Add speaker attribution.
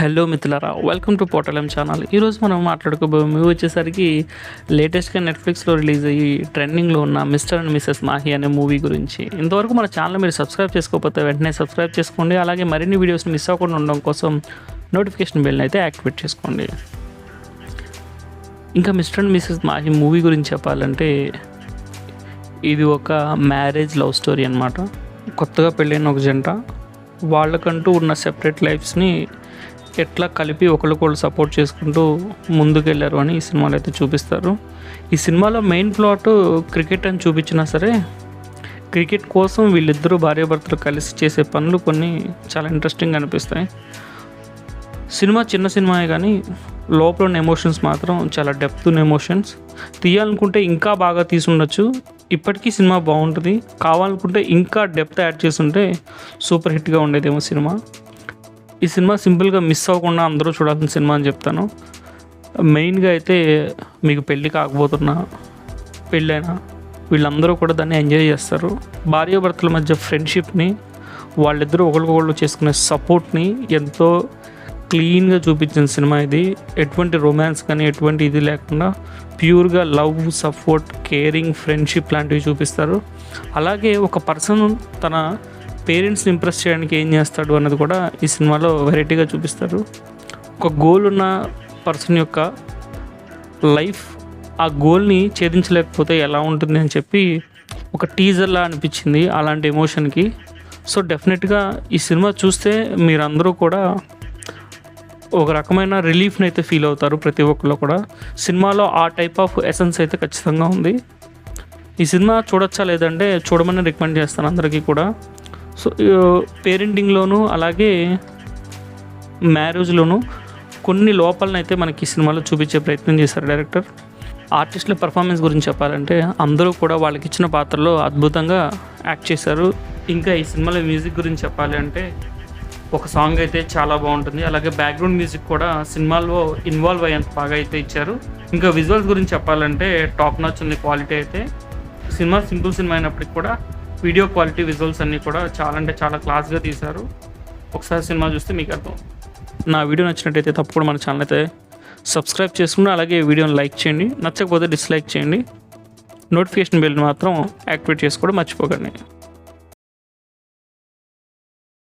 Speaker 1: Hello మిత్రులారా, welcome to పోటలం channel. ఈరోజు మనం మాట్లాడుకోబోయే మూవీ వచ్చేసరికి లేటెస్ట్గా నెట్ఫ్లిక్స్లో రిలీజ్ అయ్యి ట్రెండింగ్లో ఉన్న మిస్టర్ అండ్ మిసెస్ మాహి అనే మూవీ గురించి. ఇంతవరకు మన ఛానల్ మీరు సబ్స్క్రైబ్ చేసుకోకపోతే వెంటనే సబ్స్క్రైబ్ చేసుకోండి. అలాగే మరిన్ని వీడియోస్ని మిస్ అవ్వకుండా ఉండడం కోసం నోటిఫికేషన్ బెల్ని అయితే యాక్టివేట్ చేసుకోండి. ఇంకా mister and Mrs Mahe movie గురించి చెప్పాలంటే ఇది ఒక మ్యారేజ్ లవ్ స్టోరీ అన్నమాట. కొత్తగా పెళ్ళైన ఒక జంట వాళ్ళకంటూ ఉన్న సెపరేట్ లైఫ్స్ని ఎట్లా కలిపి ఒకరికొకరు సపోర్ట్ చేసుకుంటూ ముందుకెళ్ళారు అని ఈ సినిమాలో అయితే చూపిస్తారు. ఈ సినిమాలో మెయిన్ ప్లాట్ క్రికెట్ అని చూపించినా సరే, క్రికెట్ కోసం వీళ్ళిద్దరూ భార్యాభర్తలు కలిసి చేసే పనులు కొన్ని చాలా ఇంట్రెస్టింగ్ అనిపిస్తాయి. సినిమా చిన్న సినిమాయే కానీ లోపల ఉన్న ఎమోషన్స్ మాత్రం చాలా డెప్త్ ఉన్న ఎమోషన్స్. తీయాలనుకుంటే ఇంకా బాగా తీసుండొచ్చు. ఇప్పటికీ సినిమా బాగుంటుంది. కావాలనుకుంటే ఇంకా డెప్త్ యాడ్ చేస్తుంటే సూపర్ హిట్గా ఉండేదేమో సినిమా. ఈ సినిమా సింపుల్గా మిస్ అవ్వకుండా అందరూ చూడాల్సిన సినిమా అని చెప్తాను. మెయిన్గా అయితే మీకు పెళ్ళి కాకపోతున్నా, పెళ్ళైనా వీళ్ళందరూ కూడా దాన్ని ఎంజాయ్ చేస్తారు. భార్యాభర్తల మధ్య ఫ్రెండ్షిప్ని, వాళ్ళిద్దరూ ఒకరికొకళ్ళు చేసుకునే సపోర్ట్ని ఎంతో క్లీన్గా చూపించిన సినిమా ఇది. ఎటువంటి రొమాన్స్ కానీ ఎటువంటి ఇది లేకుండా ప్యూర్గా లవ్, సపోర్ట్, కేరింగ్, ఫ్రెండ్షిప్ లాంటివి చూపిస్తారు. అలాగే ఒక పర్సన్ తన పేరెంట్స్ని ఇంప్రెస్ చేయడానికి ఏం చేస్తాడు అన్నది కూడా ఈ సినిమాలో వెరైటీగా చూపిస్తారు. ఒక గోల్ ఉన్న పర్సన్ యొక్క లైఫ్ ఆ గోల్ని ఛేదించలేకపోతే ఎలా ఉంటుంది అని చెప్పి ఒక టీజర్లా అనిపించింది అలాంటి ఎమోషన్కి. సో డెఫినెట్గా ఈ సినిమా చూస్తే మీరందరూ కూడా ఒక రకమైన రిలీఫ్ని అయితే ఫీల్ అవుతారు. ప్రతి ఒక్కళ్ళు కూడా సినిమాలో ఆ టైప్ ఆఫ్ ఎసెన్స్ అయితే ఖచ్చితంగా ఉంది. ఈ సినిమా చూడొచ్చా లేదంటే చూడమని రికమెండ్ చేస్తాను అందరికీ కూడా. సో పేరెంటింగ్లోనూ అలాగే మ్యారేజ్లోనూ కొన్ని లోపాలనైతే మనకి ఈ సినిమాలో చూపించే ప్రయత్నం చేశారు డైరెక్టర్. ఆర్టిస్టుల పర్ఫార్మెన్స్ గురించి చెప్పాలంటే అందరూ కూడా వాళ్ళకి ఇచ్చిన పాత్రలో అద్భుతంగా యాక్ట్ చేశారు. ఇంకా ఈ సినిమాలో మ్యూజిక్ గురించి చెప్పాలి అంటే ఒక సాంగ్ అయితే చాలా బాగుంటుంది. అలాగే బ్యాక్గ్రౌండ్ మ్యూజిక్ కూడా సినిమాలో ఇన్వాల్వ్ అయ్యేంత బాగా అయితే ఇచ్చారు. ఇంకా విజువల్స్ గురించి చెప్పాలంటే టాప్ నాచ్ ఉంది క్వాలిటీ అయితే. సినిమా సింపుల్ సినిమా అయినప్పటికి కూడా వీడియో క్వాలిటీ, విజువల్స్ అన్నీ కూడా చాలా అంటే చాలా క్లాస్గా తీశారు. ఒకసారి సినిమా చూస్తే మీకు అర్థం. నా వీడియో నచ్చినట్టయితే తప్పకుండా మన ఛానల్ అయితే సబ్స్క్రైబ్ చేసుకుని అలాగే వీడియోని లైక్ చేయండి. నచ్చకపోతే డిస్లైక్ చేయండి. నోటిఫికేషన్ బెల్ని మాత్రం యాక్టివేట్ చేసుకోవడం మర్చిపోకండి.